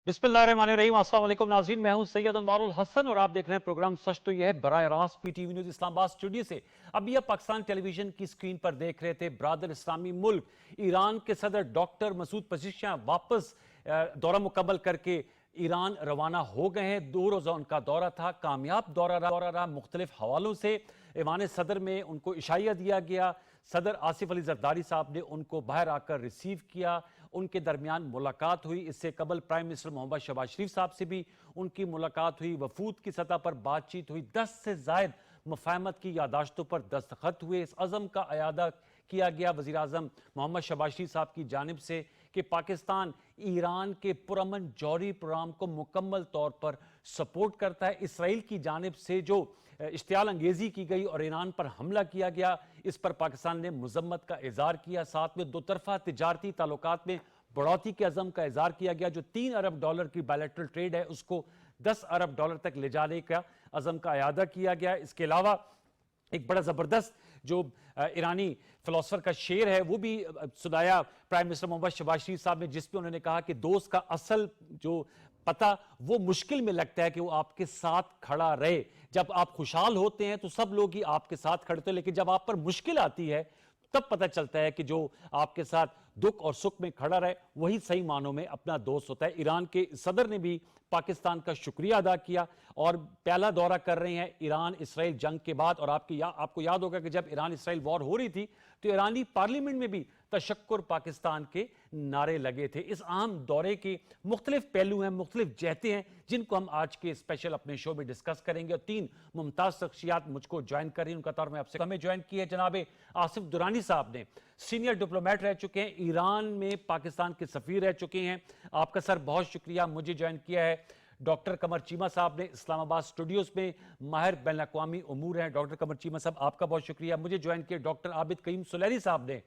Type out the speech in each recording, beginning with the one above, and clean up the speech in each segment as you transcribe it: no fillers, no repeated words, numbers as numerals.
बिस्मिल्लाहिर्रहमानिर्रहीम। अस्सलाम वालेकुम नाज़रीन, मैं हूं सैयद अनवारुल हसन और आप देख रहे हैं प्रोग्राम सच तो यह है बराह रास्त पीटीवी न्यूज़ इस्लामाबाद स्टूडियो से। अभी आप पाकिस्तान टेलीविजन की स्क्रीन पर देख रहे थे ब्रादर इस्लामी मुल्क ईरान के सदर डॉक्टर मसूद पज़ेश्कियान वापस दौरा मुकम्मल करके ईरान रवाना हो गए हैं। 2 रोज़ा उनका दौरा था, कामयाब दौरा रहा। मुख्तलिफ हवालों से ईवान सदर में उनको इशाया दिया गया। सदर आसिफ अली जरदारी साहब ने उनको बाहर आकर रिसीव किया, उनके दरमियान मुलाकात हुई। इससे कबल प्राइम मिनिस्टर मोहम्मद शहबाज शरीफ साहब से भी उनकी मुलाकात हुई, वफूद की सतह पर बातचीत हुई। 10 से ज़ायद मुफाहमत की यादाश्तों पर दस्तखत हुए। इस अज़म का अयादा किया गया वज़ीर आज़म मोहम्मद शहबाज शरीफ साहब की जानिब से कि पाकिस्तान ईरान के पुरअमन जौहरी प्रोग्राम को मुकम्मल तौर पर सपोर्ट करता है। इसराइल की जानिब से जो इश्तियाल अंगेज़ी की गई और ईरान पर हमला किया गया, इस पर पाकिस्तान ने मज़म्मत का इज़हार किया। साथ में दो तरफ़ा तिजारती ताल्लुकात में बढ़ोतरी के अज़म का इज़हार किया गया। जो $3 अरब की बायलैटरल ट्रेड है उसको $10 अरब तक ले जाने का अज़म का अयादा किया गया। इसके अलावा एक बड़ा ज़बरदस्त जो ईरानी फिलोसफर का शेर है वो भी सुनाया प्राइम मिनिस्टर मोहम्मद शहबाज शरीफ साहब ने, जिसपे उन्होंने कहा कि दोस्त का असल जो पता वो मुश्किल में लगता है कि वो आपके साथ खड़ा रहे। जब आप खुशहाल होते हैं तो सब लोग ही आपके साथ खड़े होते हैं, लेकिन जब आप पर मुश्किल आती है तब पता चलता है कि जो आपके साथ दुख और सुख में खड़ा रहे वही सही मानों में अपना दोस्त होता है। ईरान के सदर ने भी पाकिस्तान का शुक्रिया अदा किया और पहला दौरा कर रहे हैं ईरान इसराइल जंग के बाद। और आपको याद होगा कि जब ईरान इसराइल वॉर हो रही थी तो ईरानी पार्लियामेंट में भी तशक्कुर पाकिस्तान के नारे लगे थे। इस अहम दौरे के मुख्तलिफ पहलू हैं, मुख्तलिफ जहते हैं, जिनको हम आज के स्पेशल अपने शो में डिस्कस करेंगे। और 3 मुमताज शख्सियात मुझको ज्वाइन कर रही हैं। उनका तौर में आपसे हमें ज्वाइन की है जनाब आसिफ दुरानी साहब ने, सीनियर डिप्लोमेट रह चुके हैं, ईरान में पाकिस्तान के सफीर रह चुके हैं। आपका सर बहुत शुक्रिया। मुझे ज्वाइन किया है डॉक्टर कमर चीमा साहब ने, इस्लामाबाद स्टूडियोज में माहिर बैन अक़वामी उमूर हैं। डॉक्टर कमर चीमा साहब आपका बहुत शुक्रिया। मुझे ज्वाइन किया डॉक्टर आबिद कईम सुलैरी साहब ने,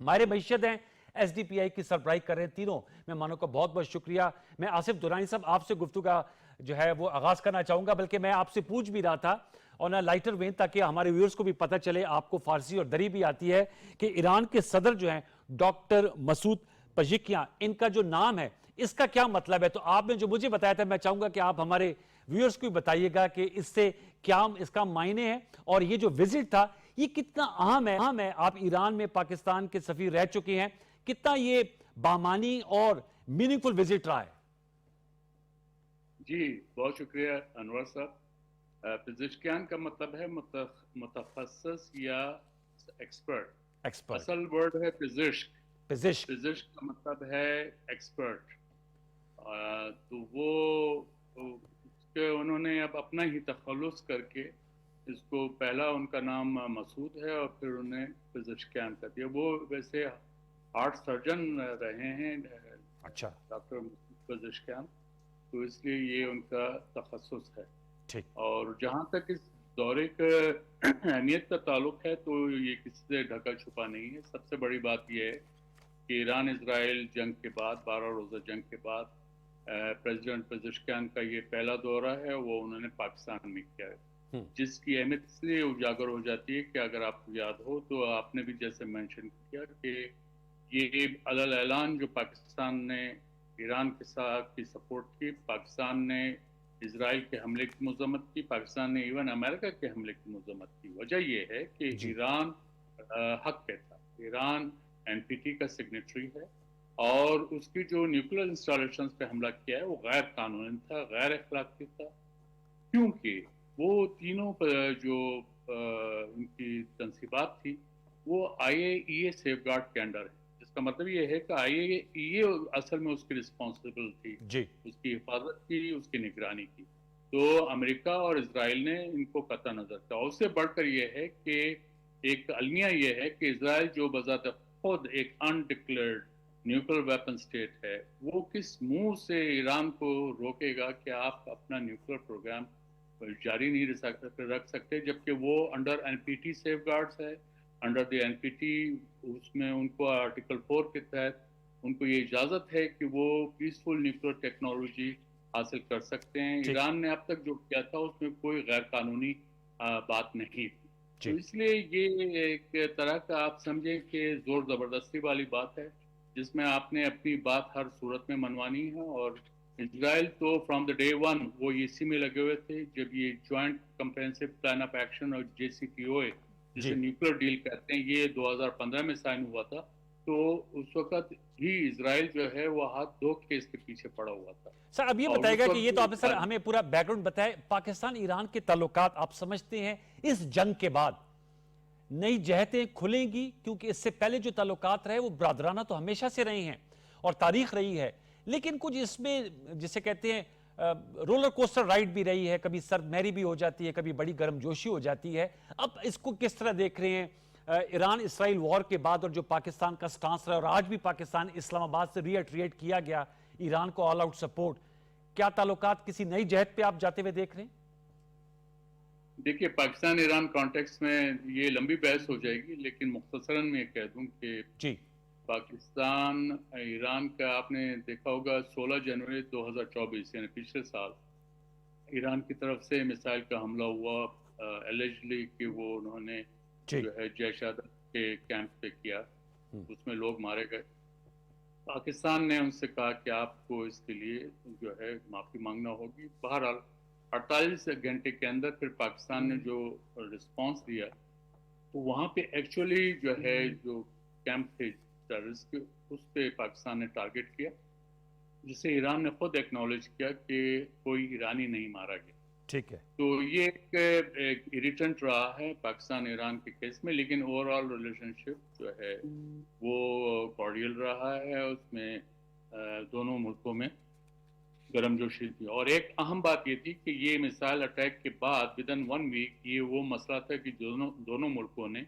माहिर मैशत हैं, एसडीपीआई की सरबराही कर रहे हैं। तीनों मेहमानों का बहुत बहुत शुक्रिया। मैं आसिफ दुरानी साहब आपसे गुफ्तगू का जो है वो आगाज करना चाहूंगा, बल्कि मैं आपसे पूछ भी रहा था और ना लाइटर वेन, ताकि हमारे व्यूअर्स को भी पता चले, आपको फारसी और दरी भी आती है, कि ईरान के सदर जो हैं डॉक्टर मसूद पज़ेश्कियान, इनका जो नाम है इसका क्या मतलब है? तो आपने जो मुझे बताया था, मैं चाहूंगा कि आप हमारे व्यूअर्स को भी बताइएगा कि इससे क्या इसका मायने है और ये जो विजिट था ये कितना अहम है। आप ईरान में पाकिस्तान के सफीर रह चुके हैं, कितना ये बामानी और मीनिंगफुल विजिट रहा है? जी, बहुत शुक्रिया अनवर साहब। फिजिशियन का मतलब है मुतखस्सिस या एक्सपर्ट। एक्सपर्ट। असल वर्ड है फिजिश्क। फिजिश्क। फिजिश्क का मतलब है एक्सपर्ट। तो वो उसके उन्होंने अब अपना ही तखल्लुस करके इसको, पहला उनका नाम मसूद है और फिर उन्हें फिजिशियन कर दिया। वो वैसे हार्ट सर्जन रहे हैं, अच्छा, डॉक्टर फिजिशियन, तो इसलिए ये उनका तखस्सुस है। ठीक। और जहाँ तक इस दौरे का अहमियत का ताल्लुक है तो ये किसी से ढका छुपा नहीं है। सबसे बड़ी बात यह है कि ईरान इसराइल जंग के बाद, 12 रोज़ा जंग के बाद, प्रेसिडेंट पेज़ेश्कियान का ये पहला दौरा है वो उन्होंने पाकिस्तान में किया है, जिसकी अहमियत इसलिए उजागर हो जाती है कि अगर आपको याद हो तो आपने भी जैसे मेंशन किया कि ये अलल ऐलान जो पाकिस्तान ने ईरान के साथ की सपोर्ट की, पाकिस्तान ने इसराइल के हमले की मजम्मत की, पाकिस्तान ने इवन अमेरिका के हमले की मजम्मत की। वजह यह है कि ईरान हक पे था। ईरान एनपीटी का सिग्नेटरी है और उसकी जो न्यूक्लियर इंस्टॉलेशन पे हमला किया है वो गैर कानूनी था, गैर अखलाकी था, क्योंकि वो तीनों जो उनकी तनसीबात थी वो IAEA सेफगार्ड के अंडर है। जिसका मतलब ये है कि IAEA असल में उसकी रिस्पॉन्सिबल थी, उसकी हिफाजत की, उसकी निगरानी की। तो अमेरिका और इसराइल ने इनको कतई नजर किया। उससे बढ़कर यह है कि एक अलमिया यह है कि इसराइल जो बजाते खुद एक अनडिक्लेयर्ड न्यूक्लियर वेपन स्टेट है, वो किस मुंह से ईरान को रोकेगा कि आप अपना न्यूक्लियर प्रोग्राम जारी नहीं रख सकते, जबकि वो अंडर NPT सेफगार्ड्स है। अंडर द NPT उसमें उनको आर्टिकल 4 के तहत उनको ये इजाजत है कि वो पीसफुल न्यूक्लियर टेक्नोलॉजी हासिल कर सकते हैं। ईरान ने अब तक जो किया था उसमें कोई गैर कानूनी बात नहीं थी। तो इसलिए ये एक तरह का आप समझें कि जोर जबरदस्ती वाली बात है, जिसमें आपने अपनी बात हर सूरत में मनवानी है और اسرائیل تو فرام دا ڈے ون وہ اسی میں لگے ہوئے تھے. جب یہ joint comprehensive plan of action اور JCPOA جسے نیوکلیر ڈیل کہتے ہیں یہ 2015 میں سائن ہوا تھا, تو اس وقت ہی اسرائیل جو ہے وہ ہاتھ دھو کے اس کے پیچھے پڑا ہوا تھا. سر اب یہ بتائے گا کہ یہ تو آپ نے سر ہمیں پورا بیک گراؤنڈ بتائے, پاکستان ایران کے تعلقات آپ سمجھتے ہیں اس جنگ کے بعد نئی جہتیں کھلیں گی؟ کیونکہ اس سے پہلے جو تعلقات رہے وہ برادرانہ تو ہمیشہ سے رہی ہیں اور تاریخ رہی ہے, لیکن کچھ اس میں جسے کہتے ہیں رولر کوسٹر رائڈ بھی رہی ہے, کبھی سر میری بھی ہو جاتی ہے, کبھی بڑی گرم جوشی ہو جاتی ہے. اب اس کو کس طرح دیکھ رہے ہیں ایران اسرائیل وار کے بعد, اور جو پاکستان کا سٹانس رہا اور آج بھی پاکستان اسلام آباد سے ری ایٹریٹ کیا گیا ایران کو آل آؤٹ سپورٹ, کیا تعلقات کسی نئی جہت پہ آپ جاتے ہوئے دیکھ رہے ہیں؟ دیکھیے پاکستان ایران کانٹیکس میں یہ لمبی بحث ہو جائے گی, لیکن مختصراً میں کہہ دوں کہ جی پاکستان ایران کا آپ نے دیکھا ہوگا 16 جنوری 2024 یعنی پچھلے سال ایران کی طرف سے میسائل کا حملہ ہوا, ایلیجلی کہ وہ انہوں نے جو ہے جیش عدد کے کیمپ پہ کیا, اس میں لوگ مارے گئے. پاکستان نے ان سے کہا کہ آپ کو اس کے لیے جو ہے معافی مانگنا ہوگی. بہرحال 48 گھنٹے کے اندر پھر پاکستان نے جو رسپانس دیا تو وہاں پہ ایکچولی جو ہے جو کیمپ تھے ٹیررسٹ کے, اس پہ پاکستان نے ٹارگٹ کیا, جسے ایران نے خود ایکنالج کیا کہ کوئی ایرانی نہیں مارا گیا. ٹھیک ہے, تو یہ ایک اریٹنٹ رہا ہے پاکستان ایران کے کیس میں, لیکن اوور آل ریلیشن شپ جو ہے وہ کارڈیل رہا ہے. اس میں دونوں ملکوں میں گرم جوشی تھی. اور ایک اہم بات یہ تھی کہ یہ میسائل اٹیک کے بعد ودن 1 ویک یہ وہ مسئلہ تھا کہ دونوں ملکوں نے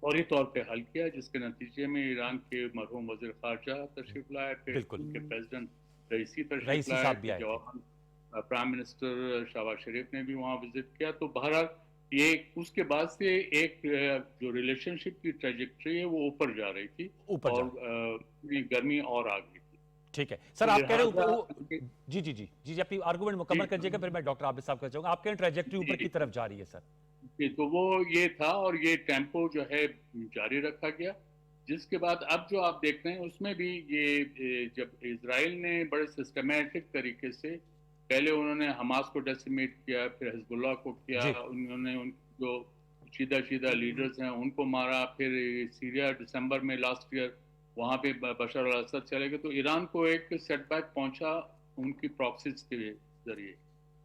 فوری طور پہ حل کیا, جس کے نتیجے میں ایران کے مرحوم وزیر خارجہ تشریف لائے, پھر ان کے پریزیڈنٹ رئیسی تشریف لائے, جواباً پرائم منسٹر شہباز شریف نے بھی وہاں وزٹ کیا. تو بہرحال یہ اس کے بعد سے ایک جو ریلیشن شپ کی ٹریجیکٹری ہے وہ اوپر جا رہی تھی اور گرمی اور آ گئی تھی. ٹھیک ہے سر, آپ کہہ رہے ہو جی جی جی جی اپنی آرگومنٹ مکمل کریے گا, پھر میں ڈاکٹر عابد صاحب کا چاہوں گا. آپ کہہ رہے ہیں ٹریجیکٹری اوپر کی طرف جا رہی ہے سر. تو وہ یہ تھا اور یہ ٹیمپو جو ہے جاری رکھا گیا, جس کے بعد اب جو آپ دیکھ رہے ہیں اس میں بھی یہ جب اسرائیل نے بڑے سسٹمیٹک طریقے سے پہلے انہوں نے حماس کو ڈیسیمیٹ کیا, پھر حزب اللہ کو کیا, انہوں نے ان جو چیدہ لیڈرز ہیں ان کو مارا, پھر سیریا دسمبر میں لاسٹ ایئر وہاں پہ بشار الاسد چلے گئے, تو ایران کو ایک سیٹ بیک پہنچا ان کی پراکسیز کے ذریعے.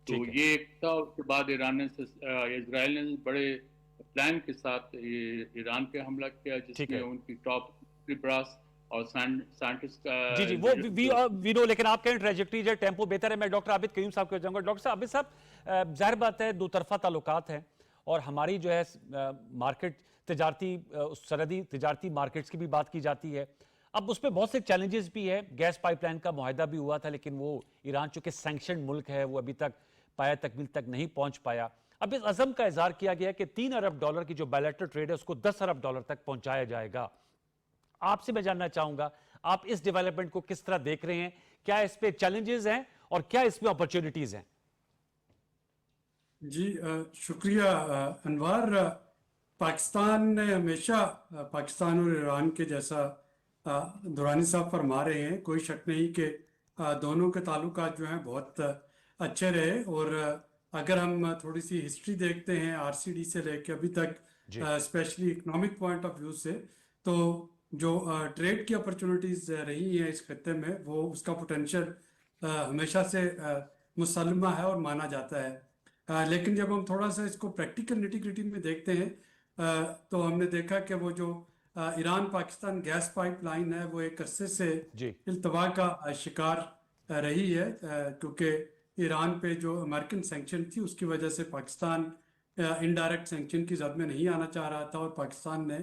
تو یہ ایک تھا. اس کے بعد اسرائیل نے بڑے پلان کے ساتھ ایران پہ حملہ کیا, جس میں ان کی ٹاپ براس اور سائنٹسٹ کا جی جی وہ وی نو, لیکن آپ کہیں ٹریجیکٹری جو ٹیمپو بہتر ہے. میں ڈاکٹر عابد قیوم صاحب کو جاؤں گا. ڈاکٹر صاحب عابد صاحب, ظاہر بات ہے دو طرفہ تعلقات ہیں اور ہماری جو ہے مارکیٹ تجارتی سرحدی تجارتی مارکیٹس کی بھی بات کی جاتی ہے. اب اس پہ بہت سے چیلنجز بھی ہے. گیس پائپ لائن کا معاہدہ بھی ہوا تھا, لیکن وہ ایران چونکہ سینکشنڈ ملک ہے وہ ابھی تک پایا تکمیل تک نہیں پہنچ پایا. اب اس عزم کا اظہار کیا گیا کہ $3 ارب کی جو بائلیٹرل ٹریڈ ہے اس کو $10 ارب تک پہنچایا جائے گا. آپ سے میں جاننا چاہوں گا آپ اس ڈیولپمنٹ کو کس طرح دیکھ رہے ہیں, کیا اس پہ چیلنجز ہیں اور کیا اس میں اپرچونٹیز ہیں؟ جی شکریہ انوار. پاکستان نے ہمیشہ پاکستان اور ایران کے جیسا دورانی صاحب فرما رہے ہیں, کوئی شک نہیں کہ دونوں کے تعلقات جو ہیں بہت اچھے رہے. اور اگر ہم تھوڑی سی ہسٹری دیکھتے ہیں RCD سے لے کے ابھی تک, specially economic point of view سے, تو جو ٹریڈ کی اپرچونٹیز رہی ہیں اس خطے میں وہ اس کا پوٹینشیل ہمیشہ سے مسلمہ ہے اور مانا جاتا ہے. لیکن جب ہم تھوڑا سا اس کو پریکٹیکل نیٹی گریٹی میں دیکھتے ہیں تو ہم نے دیکھا کہ وہ جو Iran Pakistan gas pipeline ہے وہ ایک عرصے سے التوا کا شکار رہی ہے, کیونکہ ایران پہ جو امریکن سینکشن تھی اس کی وجہ سے پاکستان انڈائریکٹ سینکشن کی زد میں نہیں آنا چاہ رہا تھا, اور پاکستان نے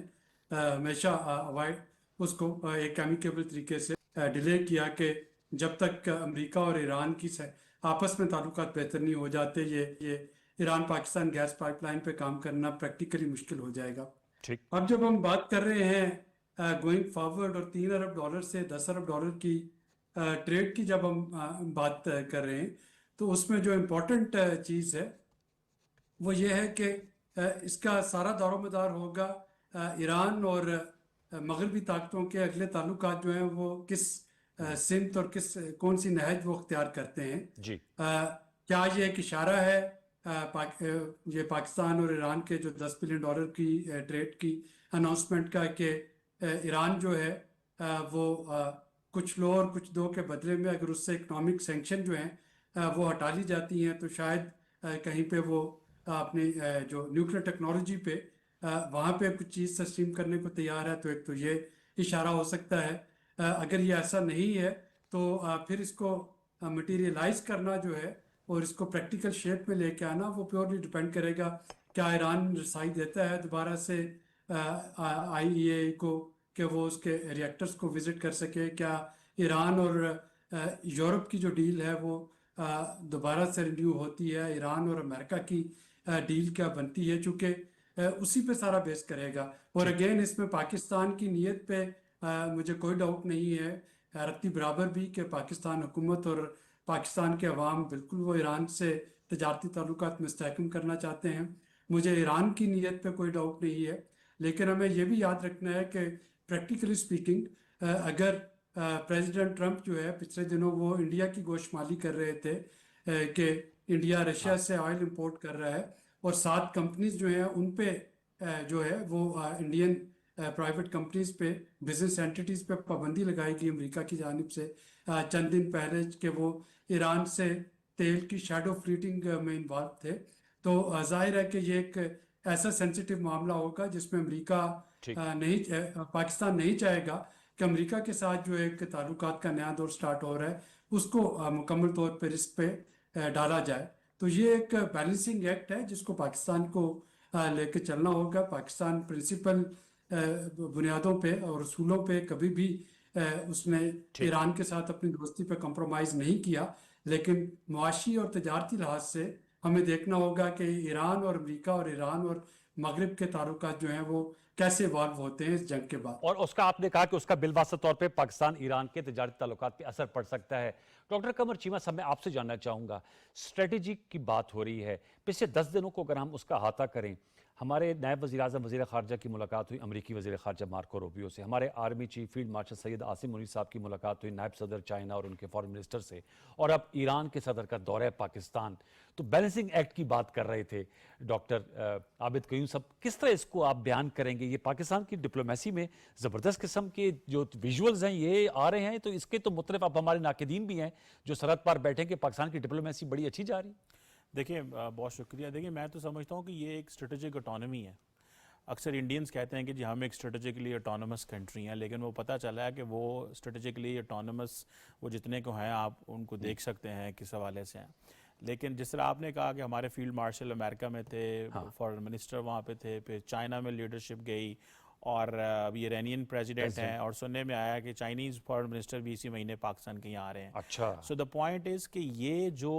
ہمیشہ اوائڈ اس کو ایک ایمیکیبل طریقے سے ڈیلے کیا کہ جب تک امریکہ اور ایران کی آپس میں تعلقات بہتر نہیں ہو جاتے یہ Iran Pakistan gas pipeline پہ کام کرنا پریکٹیکلی مشکل ہو جائے گا. اب جب ہم بات کر رہے ہیں گوئنگ فارورڈ اور $3 ارب سے $10 ارب کی ٹریڈ کی جب ہم بات کر رہے ہیں, تو اس میں جو امپورٹنٹ چیز ہے وہ یہ ہے کہ اس کا سارا دار و مدار ہوگا ایران اور مغربی طاقتوں کے اگلے تعلقات جو ہیں وہ کس सिमत और कौन सी नहज वो अख्तियार करते हैं। जी। क्या ये एक इशारा है ये पाकिस्तान और ईरान के जो $10 बिलियन की ट्रेड की अनाउंसमेंट का कि ईरान जो है वो कुछ लो और कुछ दो के बदले में अगर उससे इकोनॉमिक सैंक्शन जो हैं वो हटा ली जाती हैं तो शायद कहीं पे वो अपनी जो न्यूक्लियर टेक्नोलॉजी पे वहाँ पे कुछ चीज़ तस्लीम करने को तैयार है। तो एक तो ये इशारा हो सकता है। अगर ये ऐसा नहीं है तो फिर इसको मटीरियलाइज करना जो है और इसको प्रैक्टिकल शेप में लेके आना वो प्योरली डिपेंड करेगा क्या ईरान रसाई देता है दोबारा से IAEA को कि वो उसके रिएक्टर्स को विजिट कर सके। क्या ईरान और यूरोप की जो डील है वो दोबारा से रिन्यू होती है। ईरान और अमेरिका की डील क्या बनती है, चूँकि उसी पे सारा बेस करेगा। और अगेन इसमें पाकिस्तान की नीयत पे मुझे कोई डाउट नहीं है रत्ती बराबर भी कि पाकिस्तान हुकूमत और पाकिस्तान के अवाम बिल्कुल वो ईरान से तजारती ताल्लुकात मुस्तहकम करना चाहते हैं। मुझे ईरान की नीयत पे कोई डाउट नहीं है, लेकिन हमें ये भी याद रखना है कि प्रैक्टिकली स्पीकिंग अगर प्रेसिडेंट ट्रंप जो है पिछले दिनों वो इंडिया की गोशमाली कर रहे थे कि इंडिया रशिया से ऑयल इंपोर्ट कर रहा है और 7 कंपनीज जो हैं उन पे जो है वो इंडियन प्राइवेट कंपनीज पे बिजनेस एंटिटीज़ पे पाबंदी लगाई गई अमेरिका की जानिब से चंद दिन पहले कि वो ईरान से तेल की शैडो फ्लीटिंग में इन्वॉल्व थे। तो जाहिर है कि ये एक ऐसा सेंसिटिव मामला होगा जिसमें अमेरिका पाकिस्तान नहीं चाहेगा कि अमेरिका के साथ जो एक ताल्लुकात का नया दौर स्टार्ट हो रहा है उसको मुकम्मल तौर पर रिस्क पे डाला जाए। तो ये एक बैलेंसिंग एक्ट है जिसको पाकिस्तान को लेके चलना होगा। पाकिस्तान प्रिंसिपल बुनियादों पे और उसूलों पे कभी भी उसने ईरान के साथ अपनी दोस्ती पे कॉम्प्रोमाइज़ नहीं किया, लेकिन मुआशी और तजारती लिहाज से हमें देखना होगा कि ईरान और अमेरिका और ईरान और मगरिब के ताल्लुकात जो हैं वो कैसे इवॉल्व होते हैं इस जंग के बाद। और उसका आपने कहा कि उसका बिलवास्ता तौर पे पाकिस्तान ईरान के तिजारती ताल्लुकात पे असर पड़ सकता है। डॉक्टर कमर चीमा साहब, मैं आपसे जानना चाहूँगा, स्ट्रेटेजी की बात हो रही है, पिछले 10 दिनों को अगर हम उसका अहाता करें, हमारे नायब वज़ीर-ए-आज़म वज़ीर ख़ारजा की मुलाकात हुई अमरीकी वज़ीर ख़ारजा मार्को रूबियो से, हमारे army chief field marshal Syed Asim Munir साहब की मुलाकात हुई नायब सदर चाइना और उनके फॉरेन मिनिस्टर से, और अब ईरान के सदर का दौरा है पाकिस्तान। तो बैलेंसिंग एक्ट की बात कर रहे थे डॉक्टर आबिद क़य्यूम साहब, किस तरह इसको आप बयान करेंगे? ये पाकिस्तान की डिप्लोमेसी में ज़बरदस्त किस्म के जो विजुअल्स हैं ये आ रहे हैं, तो इसके तो मुतरफ अब हमारे नाक़िदीन भी हैं जो सरहद पार बैठे कि पाकिस्तान की डिप्लोमेसी बड़ी अच्छी जा रही है। देखिए बहुत शुक्रिया। देखिए मैं तो समझता हूँ कि ये एक स्ट्रेटेजिक ऑटोनॉमी है। अक्सर इंडियंस कहते हैं कि जी हम एक स्ट्रेटेजिकली ऑटोनॉमस कंट्री हैं, लेकिन वो पता चला है कि वो स्ट्रेटेजिकली ऑटोनॉमस वो जितने को हैं आप उनको देख सकते हैं किस हवाले से हैं। लेकिन जिस तरह आपने कहा कि हमारे फील्ड मार्शल अमेरिका में थे, फॉरेन मिनिस्टर वहाँ पे थे, फिर चाइना में लीडरशिप गई, और अभी ईरानियन प्रेसिडेंट हैं, और सुनने में आया कि चाइनीज़ फॉरेन मिनिस्टर भी इसी महीने पाकिस्तान के यहाँ आ रहे हैं। अच्छा। सो द पॉइंट इज़ कि ये जो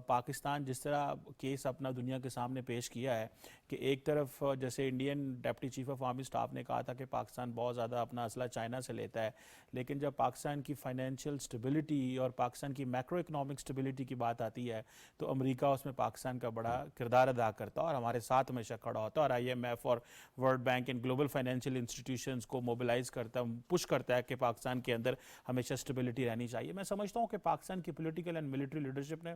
पाकिस्तान जिस तरह केस अपना दुनिया के सामने पेश किया है कि एक तरफ जैसे Indian deputy chief of army staff ने कहा था कि पाकिस्तान बहुत ज़्यादा अपना असला चाइना से लेता है, लेकिन जब पाकिस्तान की फाइनेंशियल स्टेबिलिटी और पाकिस्तान की मैक्रो इकनॉमिक स्टेबिलिटी की बात आती है तो अमेरिका उसमें पाकिस्तान का बड़ा किरदार अदा करता है और हमारे साथ हमेशा खड़ा होता है, और IMF और world bank and global financial institutions को मोबिलाइज करता है, पुश करता है कि पाकिस्तान के अंदर हमेशा स्टेबिलिटी रहनी चाहिए। मैं समझता हूँ कि पाकिस्तान की पॉलिटिकल एंड मिलिट्री लीडरशिप ने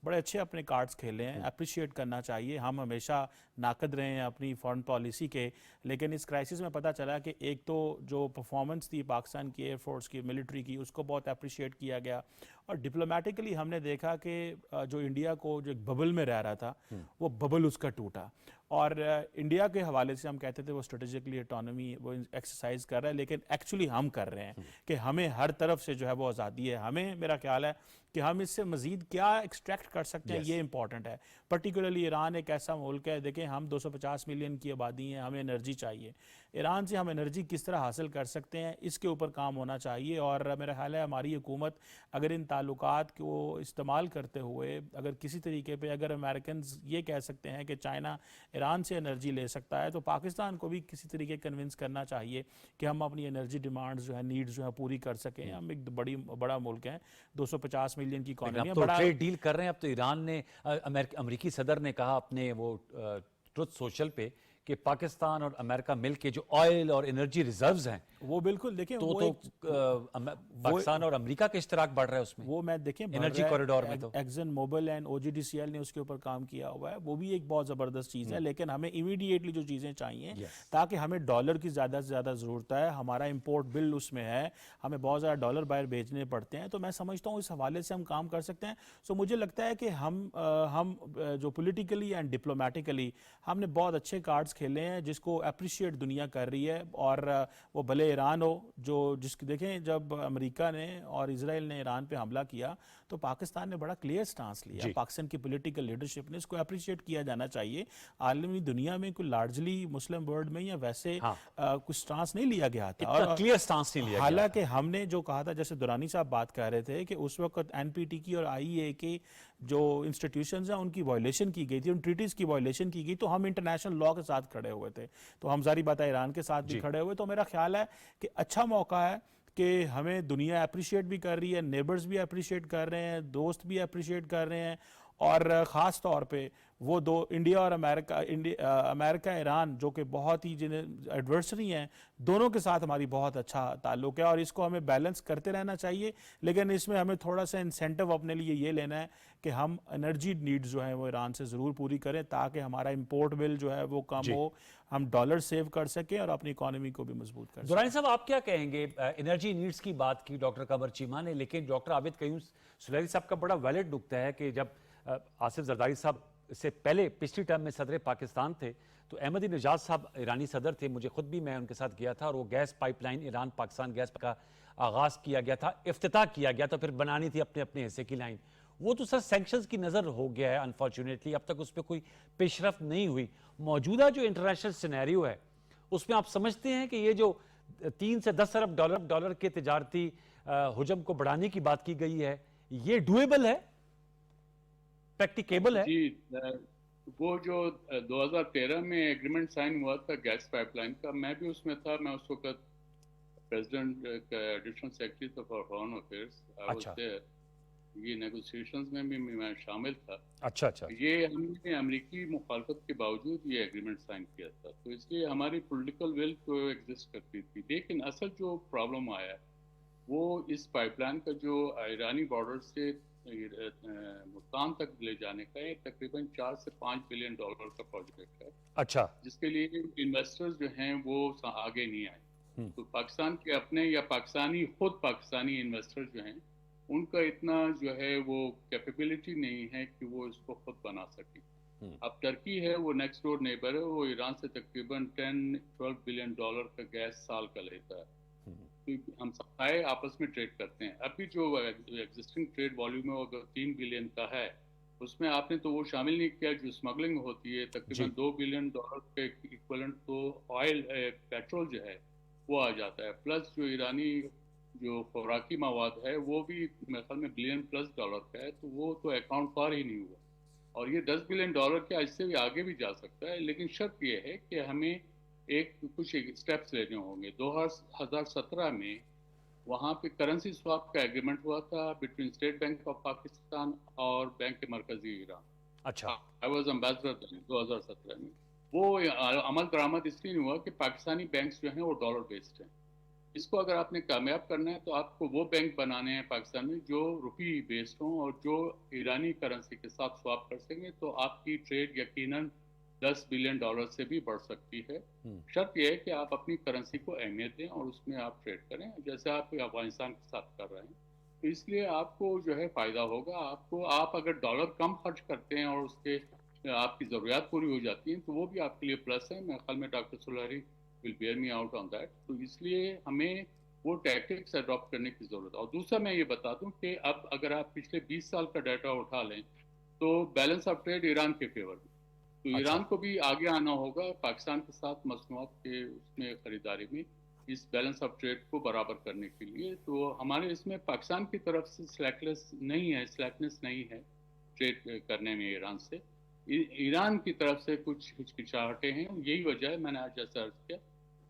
बड़े अच्छे अपने कार्ड्स खेले हैं, अप्रिशिएट करना चाहिए। हम हमेशा नाकद रहे हैं अपनी फॉरेन पॉलिसी के, लेकिन इस क्राइसिस में पता चला कि एक तो जो परफॉर्मेंस थी पाकिस्तान की एयरफोर्स की, मिलिट्री की, उसको बहुत अप्रिशिएट किया गया, और डिप्लोमेटिकली हमने देखा कि जो इंडिया को जो एक बबल में रह रहा था वो बबल उसका टूटा, और इंडिया के हवाले से हम कहते थे वो स्ट्रेटेजिकली ऑटोनॉमी वो एक्सरसाइज कर रहा है, लेकिन एक्चुअली हम कर रहे हैं कि हमें हर तरफ से जो है वो आज़ादी है। हमें, मेरा ख्याल है कि हम इससे मज़ीद क्या एक्सट्रैक्ट कर सकते हैं, ये इंपॉर्टेंट है। पर्टिकुलरली ईरान एक ऐसा मुल्क है, देखें हम 250 मिलियन की आबादी है, हमें एनर्जी चाहिए, ईरान से हम एनर्जी किस तरह हासिल कर सकते हैं इसके ऊपर काम होना चाहिए। और मेरा ख्याल है हमारी हुकूमत अगर इन ताल्लुकात को इस्तेमाल करते हुए अगर किसी तरीके पे अगर अमेरिकन ये कह सकते हैं कि चाइना ईरान से एनर्जी ले सकता है, तो पाकिस्तान को भी किसी तरीके कन्विंस करना चाहिए कि हम अपनी एनर्जी डिमांड्स जो है, नीड्स जो है पूरी कर सकें। हम एक बड़ा मुल्क हैं, 250 मिलियन की इकॉनमी है, तो बड़ा ट्रेड डील कर रहे हैं। अब तो ईरान ने अमेरिकी सदर ने कहा अपने वो ट्रुथ सोशल पे کہ پاکستان اور امریکہ مل کے جو آئل اور انرجی ریزروز ہیں وہ بالکل دیکھیں تو پاکستان اور امریکہ کا اشتراک بڑھ رہا ہے اس میں، وہ میں دیکھیں انرجی کوریڈور میں تو Exxon Mobil and O G D C L نے اس کے اوپر کام کیا ہوا ہے، وہ بھی ایک بہت زبردست چیز ہے، لیکن ہمیں امیڈیٹلی جو چیزیں چاہیے تاکہ ہمیں ڈالر کی زیادہ سے زیادہ ضرورت ہے، ہمارا امپورٹ بل اس میں ہے، ہمیں بہت زیادہ ڈالر باہر بھیجنے پڑتے ہیں، تو میں سمجھتا ہوں اس حوالے سے ہم کام کر سکتے ہیں. سو مجھے لگتا ہے کہ ہم جو پولیٹیکلی اینڈ ڈپلومیٹیکلی ہم نے بہت اچھے کارڈز کھیلے ہیں جس کو اپریشیٹ دنیا کر رہی ہے، اور وہ بھلے ایران ہو جس کی دیکھیں جب امریکہ نے اور اسرائیل نے ایران پہ حملہ کیا تو پاکستان نے بڑا کلیئر سٹانس لیا، پاکستان کی پولیٹیکل لیڈرشپ نے اس کو اپریشیٹ کیا جانا چاہیے. عالمی دنیا میں کوئی لارجلی مسلم ورلڈ میں یا ویسے کچھ سٹانس نہیں لیا گیا تھا، اور کلیئر سٹانس نہیں لیا گیا، حالانکہ ہم نے جو کہا تھا، جیسے دورانی صاحب بات کر رہے تھے کہ اس وقت این پی ٹی کی اور آئی اے کی جو انسٹیٹیوشنز ہیں ان کی وائلیشن کی گئی تھی، ان ٹریٹیز کی وائلیشن کی گئی، تو ہم انٹرنیشنل لاء کے ساتھ کھڑے ہوئے تھے، تو ہم ظاہری بات ہے ایران کے ساتھ بھی کھڑے ہوئے. تو میرا خیال ہے کہ اچھا موقع ہے کہ ہمیں دنیا اپریشیٹ بھی کر رہی ہے، نیبرز بھی اپریشیٹ کر رہے ہیں، دوست بھی اپریشیٹ کر رہے ہیں، اور خاص طور پہ وہ دو انڈیا اور امریکہ ایران جو کہ بہت ہی جنہیں ایڈورسری ہیں، دونوں کے ساتھ ہماری بہت اچھا تعلق ہے، اور اس کو ہمیں بیلنس کرتے رہنا چاہیے. لیکن اس میں ہمیں تھوڑا سا انسینٹو اپنے لیے یہ لینا ہے کہ ہم انرجی نیڈز جو ہیں وہ ایران سے ضرور پوری کریں تاکہ ہمارا امپورٹ بل جو ہے وہ کم ہو، ہم ڈالر سیو کر سکیں اور اپنی اکانومی کو بھی مضبوط کر سکیں. دورانی صاحب آپ کیا کہیں گے؟ انرجی نیڈز کی بات کی ڈاکٹر قمر چیمہ نے، لیکن ڈاکٹر عابد قیوم سلیری صاحب کا بڑا ویلڈ نکتہ ہے کہ جب آصف زرداری صاحب سے پہلے پچھلی ٹرم میں صدر پاکستان تھے تو احمدی نژاد صاحب ایرانی صدر تھے، مجھے خود بھی میں ان کے ساتھ گیا تھا، اور وہ gas pipeline Iran Pakistan gas کا آغاز کیا گیا تھا، افتتاح کیا گیا تھا، پھر بنانی تھی اپنے حصے کی لائن. وہ تو سر سینکشنز کی نظر ہو گیا ہے انفارچونیٹلی، اب تک اس پہ کوئی پیش رفت نہیں ہوئی. موجودہ جو انٹرنیشنل سینیریو ہے اس میں آپ سمجھتے ہیں کہ یہ جو 3 سے 10 ارب ڈالر کے تجارتی حجم کو بڑھانے کی بات کی گئی ہے، یہ ڈویبل ہے، پریکٹیکیبل ہے؟ جی، وہ جو 2013 میں ایگریمنٹ سائن ہوا تھا گیس پائپ لائن کا، میں بھی اس میں تھا، میں اس وقت پریزیڈنٹ کا ایڈیشنل سیکرٹری تھا فار فارن افیئرس. یہ نیگوسیشنز میں بھی میں شامل تھا. اچھا یہ ہم نے امریکی مخالفت کے باوجود یہ ایگریمنٹ سائن کیا تھا، تو اس لیے ہماری پولیٹیکل ول تو ایگزسٹ کرتی تھی. لیکن اصل جو پرابلم آیا وہ اس پائپ لائن کا جو ایرانی بارڈر سے ملتان تک لے جانے کا ہے، تقریباً 4 سے 5 بلین ڈالر کا پروجیکٹ ہے. اچھا، جس کے لیے انویسٹرز جو ہیں وہ آگے نہیں آئے. تو پاکستان کے اپنے یا خود پاکستانی انویسٹر جو ہیں ان کا اتنا جو ہے وہ کیپیبلٹی نہیں ہے کہ وہ اس کو خود بنا سکیں. اب ترکی ہے، وہ نیکسٹ ڈور نیبر ہے، وہ ایران سے تقریباً 10-12 بلین ڈالر کا گیس سال کا لیتا ہے. ہم سپلائی آپس میں ٹریڈ کرتے ہیں. ابھی جو ایگزسٹنگ ٹریڈ والیوم ہے وہ 3 بلین کا ہے، اس میں آپ نے تو وہ شامل نہیں کیا جو اسمگلنگ ہوتی ہے، تقریباً 2 بلین ڈالر کے ایکویلنٹ تو آئل پیٹرول جو ہے وہ آ جاتا ہے، پلس جو ایرانی جو خوراکی مواد ہے وہ بھی میرے خیال میں بلین پلس ڈالر کا ہے، تو وہ تو اکاؤنٹ فار ہی نہیں ہوا. اور یہ 10 بلین ڈالر کے اس سے بھی آگے بھی جا سکتا ہے، لیکن شرط یہ ہے کہ ہمیں کچھ اسٹیپس لینے ہوں گے. 2017 میں وہاں پہ کرنسی سواپ کا ایگریمنٹ ہوا تھا between state bank of Pakistan اور بینک مرکزی ایران. اچھا، آئی واز امبیسڈر 2017 میں. وہ عمل درآمد اس لیے نہیں ہوا کہ پاکستانی بینکس جو ہیں وہ ڈالر بیسڈ ہیں. اس کو اگر آپ نے کامیاب کرنا ہے تو آپ کو وہ بینک بنانے ہیں پاکستان میں جو روپی بیسڈ ہوں اور جو ایرانی کرنسی کے ساتھ سواپ کر سکیں، تو آپ کی ٹریڈ یقیناً 10 بلین ڈالر سے بھی بڑھ سکتی ہے. شرط یہ ہے کہ آپ اپنی کرنسی کو اہمیت دیں اور اس میں آپ ٹریڈ کریں جیسے آپ افغانستان کے ساتھ کر رہے ہیں. تو اس لیے آپ کو جو ہے فائدہ ہوگا. آپ اگر ڈالر کم خرچ کرتے ہیں اور اس کے آپ کی ضروریات پوری ہو جاتی ہیں تو وہ بھی آپ کے لیے پلس ہے. میرے خیال میں doctor Suleri will bear me out on that. تو اس لیے ہمیں وہ ٹیکٹکس اڈاپٹ کرنے کی ضرورت ہے. اور دوسرا میں یہ بتا دوں کہ اب اگر آپ پچھلے 20 سال کا ڈیٹا اٹھا لیں تو بیلنس آف ٹریڈ ایران کے فیور میں. تو ایران کو بھی آگے آنا ہوگا پاکستان کے ساتھ مصنوعات کے اس میں خریداری میں اس بیلنس آف ٹریڈ کو برابر کرنے کے لیے. تو ہمارے اس میں پاکستان کی طرف سے سلیکنس نہیں ہے ٹریڈ کرنے میں ایران سے. ایران کی طرف سے کچھ ہچکچاہٹیں ہیں. یہی وجہ ہے میں نے آج جیسا عرض کیا،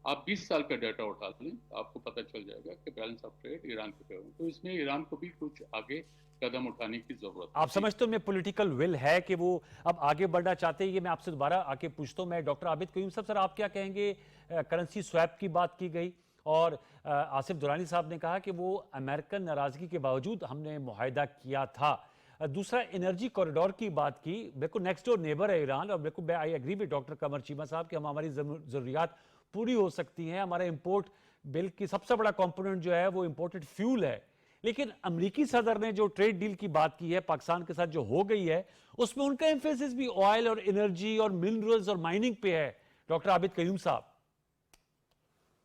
آپ 20 سال کا ڈیٹا اٹھا لیں آپ کو پتہ چل جائے گا کہ بیلنس آف ٹریڈ ایران کے فیور میں. تو اس میں ایران کو بھی کچھ آگے कदम उठाने की जरूरत है। आप समझते हो उनमें पॉलिटिकल विल है कि वो अब आगे बढ़ना चाहते हैं? ये मैं आपसे दोबारा आके पूछता हूँ। मैं डॉक्टर आबिद कयूम साहब, सर आप क्या कहेंगे? करेंसी स्वैप की बात की गई और आसिफ दुरानी साहब ने कहा कि वो अमेरिकन नाराजगी के बावजूद हमने मुआहिदा किया था। दूसरा, एनर्जी कॉरिडोर की बात की। बिल्कुल नेक्स्ट डोर नेबर है ईरान, और बिल्कुल आई एग्री विद डॉक्टर कमर चीमा साहब कि हमारी ज़रूरियात पूरी हो सकती हैं। हमारा इंपोर्ट बिल की सबसे बड़ा कंपोनेंट जो है वो इंपोर्टेड फ्यूल है। लेकिन अमेरिकी सदर ने जो ट्रेड डील की बात की है पाकिस्तान के साथ जो हो गई है, उसमें उनका एम्फेसिस भी ऑयल और एनर्जी और मिनरल्स और माइनिंग पे है। डॉक्टर आबिद कयूम साहब।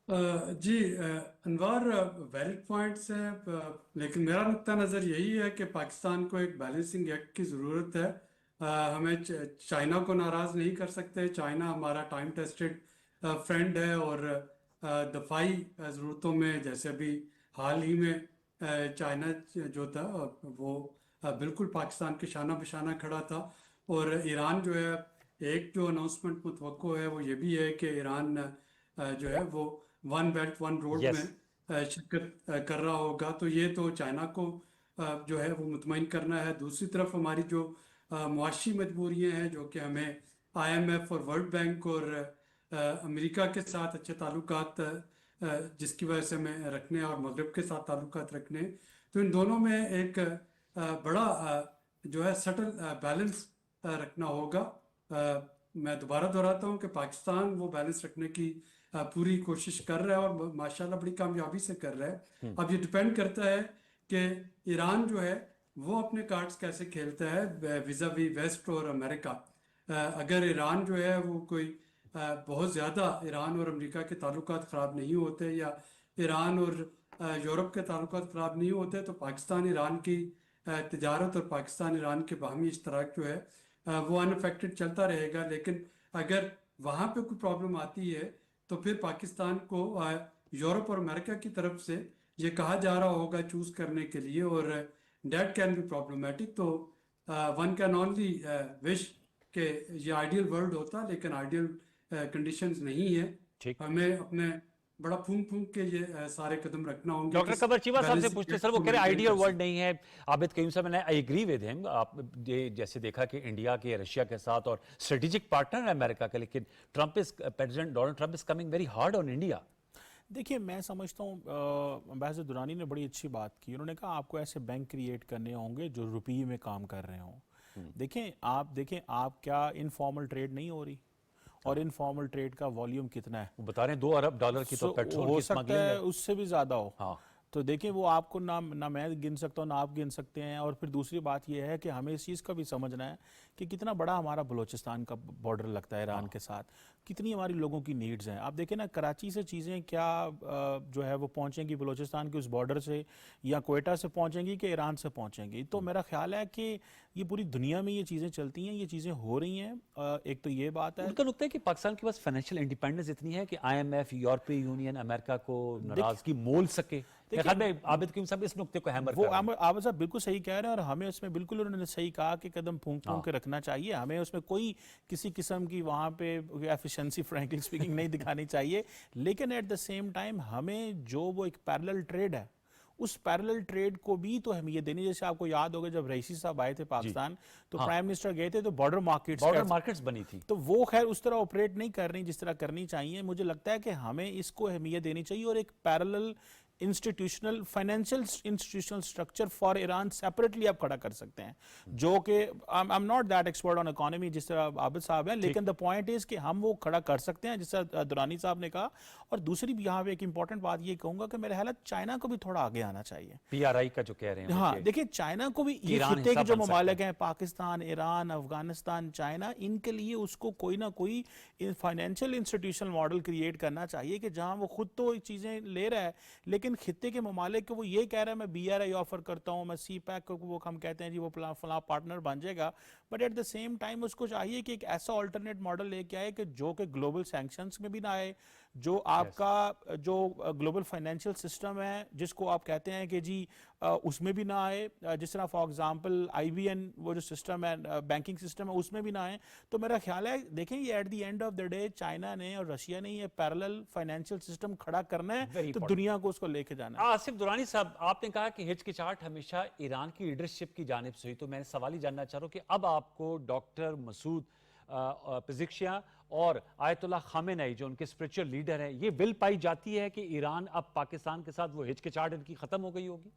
जी अनवार, वैलिड पॉइंट्स हैं, लेकिन मेरा नुक्ता नज़र यही है कि पाकिस्तान को एक बैलेंसिंग एक्ट की ज़रूरत है। हमें चाइना को नाराज़ नहीं कर सकते। चाइना हमारा टाइम टेस्टेड फ्रेंड है और दफाई ज़रूरतों में, जैसे अभी हाल ही में चाइना जो था वो बिल्कुल पाकिस्तान के शाना बशाना खड़ा था। और ईरान जो है, एक जो अनाउंसमेंट मुतवक्को है वो ये भी है कि ईरान जो है वो one belt one road Yes. में शिरकत कर रहा होगा। तो ये तो चाइना को जो है वो मुतमईन करना है। दूसरी तरफ हमारी जो मुआशी मजबूरियां हैं, जो कि हमें IMF और वर्ल्ड बैंक और अमेरिका के साथ अच्छे ताल्लुकात जिसकी वजह से हमें रखने, और मगरब के साथ ताल्लुकात रखने, तो इन दोनों में एक बड़ा जो है सटल बैलेंस रखना होगा। मैं दोबारा दोहराता हूँ कि पाकिस्तान वो बैलेंस रखने की पूरी कोशिश कर रहा है और माशाल्लाह बड़ी कामयाबी से कर रहा है। अब ये डिपेंड करता है कि ईरान जो है वो अपने कार्ड्स कैसे खेलता है विज़ा वी वेस्ट और अमेरिका। अगर ईरान जो है वो कोई बहुत ज़्यादा ईरान और अमेरिका के ताल्लुकात ख़राब नहीं होते, या ईरान और यूरोप के ताल्लुकात ख़राब नहीं होते, तो पाकिस्तान ईरान की तिजारत और पाकिस्तान ईरान के बाहमी इश्तराक जो है वो अनअफेक्टेड चलता रहेगा। लेकिन अगर वहाँ पे कोई प्रॉब्लम आती है तो फिर पाकिस्तान को यूरोप और अमेरिका की तरफ से ये कहा जा रहा होगा चूज़ करने के लिए, और डेट कैन बी प्रॉब्लमेटिक। तो वन कैन ओनली विश कि ये आइडियल वर्ल्ड होता, लेकिन आइडियल कंडीशंस नहीं है। ठीक। हमें अपने बड़ा फूंक फूंक के ये सारे कदम रखना होंगे। डॉक्टर कमर चीमा साहब से पूछते, सर वो कह रहे आइडियल वर्ल्ड वर्ल्ड नहीं है। आबिद कयूम साहब, मैंने आई एग्री विद हिम। आप जैसे देखा कि इंडिया के रशिया के साथ और स्ट्रेटेजिक पार्टनर है अमेरिका का, लेकिन president Donald Trump is coming very hard on India. देखिए, मैं समझता हूँ अम्बेसडर दुरानी ने बड़ी अच्छी बात की। उन्होंने कहा आपको ऐसे बैंक क्रिएट करने होंगे जो रुपये में काम कर रहे हों। देखें आप क्या इनफॉर्मल ट्रेड नहीं हो रही, और इनफॉर्मल ट्रेड का वॉल्यूम कितना है? वो बता रहे हैं $2 अरब की तो पेट्रोल हो की सकता स्मगलिंग है है। उससे भी ज़्यादा हो। हाँ। तो देखिए, वो आपको ना मैं गिन सकता हूँ, ना आप गिन सकते हैं। और फिर दूसरी बात यह है कि हमें इस चीज़ का भी समझना है कि कितना बड़ा हमारा बलूचिस्तान का बॉर्डर लगता है ईरान के साथ, कितनी हमारी लोगों की नीड्स हैं। आप देखें ना, कराची से चीज़ें क्या जो है वो पहुँचेंगी बलूचिस्तान के उस बॉर्डर से, या कोयटा से पहुँचेंगी कि ईरान से पहुँचेंगी। तो मेरा ख्याल है कि ये पूरी दुनिया में ये चीज़ें चलती हैं, ये चीज़ें हो रही हैं। एक तो ये बात है। उनका नुकता है कि पाकिस्तान के पास फाइनेंशियल इंडिपेंडेंस इतनी है कि IMF, यूरोपीय यूनियन अमेरिका को नाराजगी मोल सके। मेरे ख्याल में आबिद कयूम साहब इस नुकते को हैमर वो कर रहे हैं। आप साहब बिल्कुल सही कह रहे हैं, और हमें उसमें बिल्कुल उन्होंने सही कहा कि कदम फूंक फूंक के रखना चाहिए। हमें उसमें कोई किसी किस्म की वहाँ पे एफिशिएंसी फ्रैंकली स्पीकिंग नहीं दिखानी चाहिए। लेकिन एट द सेम टाइम हमें जो वो एक पैरेलल ट्रेड है, उस पैरेलल ट्रेड को भी तो हम ये देने, जैसे आपको याद होगा जब रईसी साहब आए थे पाकिस्तान, तो प्राइम मिनिस्टर गए थे तो बॉर्डर मार्केट्स बनी थी। तो वो खैर उस तरह ऑपरेट नहीं कर रही जिस तरह करनी चाहिए। मुझे लगता है कि हमें इसको अहमियत देनी चाहिए, और एक parallel financial institutional structure for Iran separately आप खड़ा कर सकते हैं, जो कि I am not that expert on economy जिस तरह आबिद साहब हैं, लेकिन द पॉइंट इज कि हम वो खड़ा कर सकते हैं जिस तरह दुरानी साहब ने कहा। और दूसरी भी यहाँ पे एक इंपॉर्टेंट बात ये कहूंगा कि मेरे ख्याल चाइना को भी थोड़ा आगे आना चाहिए। PRI का जो कह रहे हैं, हाँ, देखिए चाइना को भी, ये ईरान खित्ते हिस्सा के जो बन सकता ममालिक हैं, पाकिस्तान, ईरान, अफगानिस्तान, चाइना, इनके लिए उसको कोई ना कोई फाइनेंशियल इंस्टीट्यूशनल मॉडल क्रिएट करना चाहिए कि जहां वो खुद तो चीजें ले रहा है, लेकिन खित्ते के ममालिक को वो ये कह रहा है मैं BRI ऑफर करता हूँ, मैं CPEC को वो हम कहते हैं जी वो फला पार्टनर बन जाएगा, but at the same time اس کو چاہیے کہ ایک ایسا آلٹرنیٹ ماڈل لے کے آئے کہ جو کہ گلوبل سینکشنز میں بھی نہ آئے, جو آپ کا جو گلوبل فائنینشیل سسٹم ہے جس کو آپ کہتے ہیں کہ جی اس میں بھی نہ آئے, جس طرح for example I B N وہ جو سسٹم ہے بینکنگ سسٹم ہے اس میں بھی نہ آئے. تو میرا خیال ہے دیکھیں یہ at the end of the day China نے اور رشیا نے یہ پیرالل فائنینشیل سسٹم کھڑا کرنا ہے تو دنیا کو اس کو لے کے جانا ہے. آصف درانی صاحب, آپ نے کہا کہ ہچکچاہٹ ہمیشہ ایران کی لیڈرشپ کی جانب سے ہوئی, تو میں سوال ہی جاننا چاہ رہا ہوں کہ اب آپ کو ڈاکٹر مسعود پزشکیان اور آیت اللہ خامنہ ای جو ان کے اسپرچل لیڈر ہیں, یہ ول پائی جاتی ہے کہ ایران اب پاکستان کے ساتھ وہ ہچکچاہٹ ان کی ختم ہو گئی ہوگی؟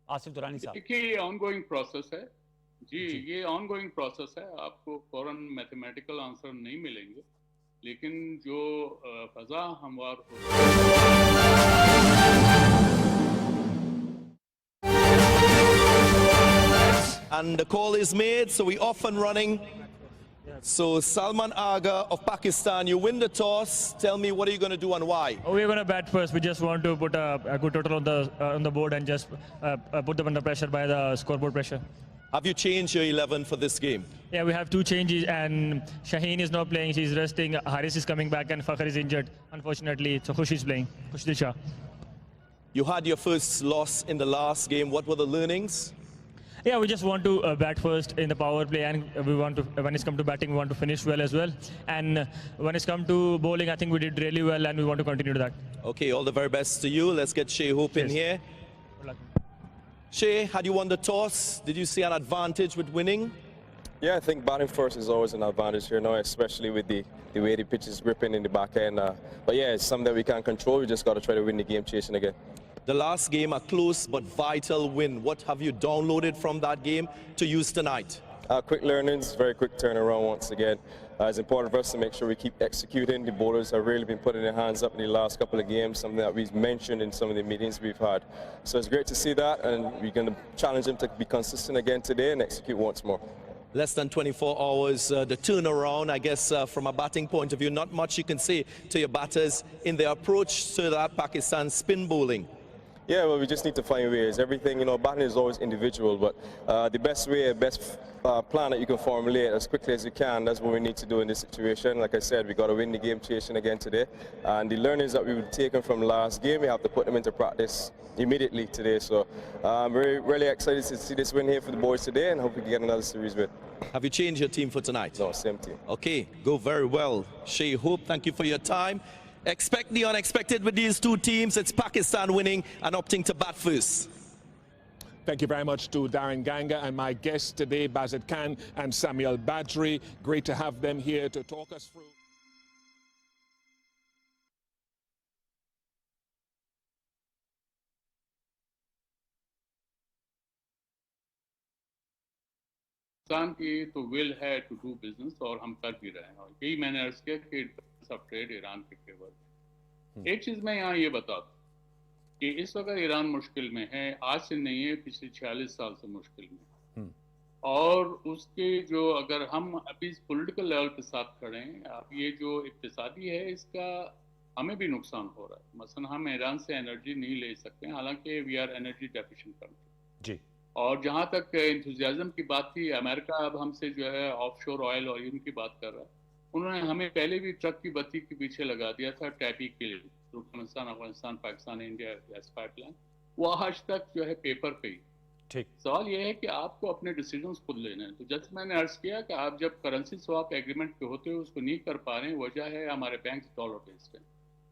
آصف درانی صاحب. دیکھیے یہ آن گوئنگ پروسیس ہے جی, یہ آن گوئنگ پروسیس ہے, آپ کو فوراً میتھمیٹیکل آنسر نہیں ملیں گے, لیکن جو فضا ہموار And the call is made, so we off and running. So Salman Agha of Pakistan, you win the toss. Tell me, what are you going to do and why? We're going to bat first. We just want to put a good total on the board and just put them under pressure by the scoreboard pressure. Have you changed your 11 for this game? Yeah, we have two changes, and Shaheen is not playing. He's resting. Haris is coming back, and Fakhr is injured, unfortunately. So Khushi is playing. Khushi Shah. You had your first loss in the last game. What were the learnings? Yeah, we just want to bat first in the power play, and we want to, when it's come to batting, we want to finish well as well. And when it's come to bowling, I think we did really well, and we want to continue to that. Okay, all the very best to you. Let's get Shea Hope in here. Good luck. Shea, had you won the toss? Did you see an advantage with winning? Yeah, I think batting first is always an advantage here now, especially with the way the pitch is gripping in the back end. But yeah, it's something that we can't control. We just got to try to win the game chasing again. The last game, a close but vital win. What have you downloaded from that game to use tonight? Quick learnings, very quick turnaround once again. It's important for us to make sure we keep executing. The bowlers have really been putting their hands up in the last couple of games, something that we've mentioned in some of the meetings we've had. So it's great to see that, and we're going to challenge them to be consistent again today and execute once more. Less than 24 hours, the turnaround, I guess, from a batting point of view, not much you can say to your batters in their approach to that Pakistan spin bowling. Yeah, well, we just need to find ways. Everything, batting is always individual, but the best way, best plan that you can formulate as quickly as you can, that's what we need to do in this situation. Like I said, we got to win the game chasing again today. And the learnings that we've taken from last game, we have to put them into practice immediately today. So I'm really excited to see this win here for the boys today, and hope we can get another series win. Have you changed your team for tonight? No, same team. Okay, go very well. Shea Hope, thank you for your time. Expect the unexpected with these two teams. It's Pakistan winning and opting to bat first. Thank you very much to Darren Ganga and my guests today, Bazid Khan and Samuel Badri. Great to have them here to talk us through. Pakistan کی تو ول ہے to do business, اور ہم کر بھی رہے ہیں, اور یہی میں نے عرض کیا کہ سب ٹریڈ ایران کے فیور میں. ایک چیز میں یہاں یہ بتا دوں کہ اس وقت ایران مشکل میں ہے, آج سے نہیں ہے, پچھلے 46 سال سے مشکل میں, اور اس کے جو اگر ہم ابھی پولیٹیکل لیول کے ساتھ کھڑے ہیں, اب یہ جو اقتصادی ہے اس کا ہمیں بھی نقصان ہو رہا ہے. مثلا ہم ایران سے انرجی نہیں لے سکتے, حالانکہ we are energy deficient country جی. اور جہاں تک انتھوزیازم کی بات تھی, امریکہ اب ہم سے جو ہے آف شور آئل اور ان کی بات کر رہا ہے. انہوں نے ہمیں پہلے بھی ٹرک کی بتی کے پیچھے لگا دیا تھا ٹیپی کے لیے, Turkmenistan, Afghanistan, Pakistan, India gas pipeline, وہ آج تک جو ہے پیپر پہ ہی. ٹھیک. سوال یہ ہے کہ آپ کو اپنے ڈیسیجنز خود لینے ہیں. تو جیسے میں نے عرض کیا کہ آپ جب کرنسی سواپ ایگریمنٹ پہ ہوتے ہو اس کو نہیں کر پا رہے ہیں, وجہ ہے ہمارے بینک ڈالر بیسڈ ہیں.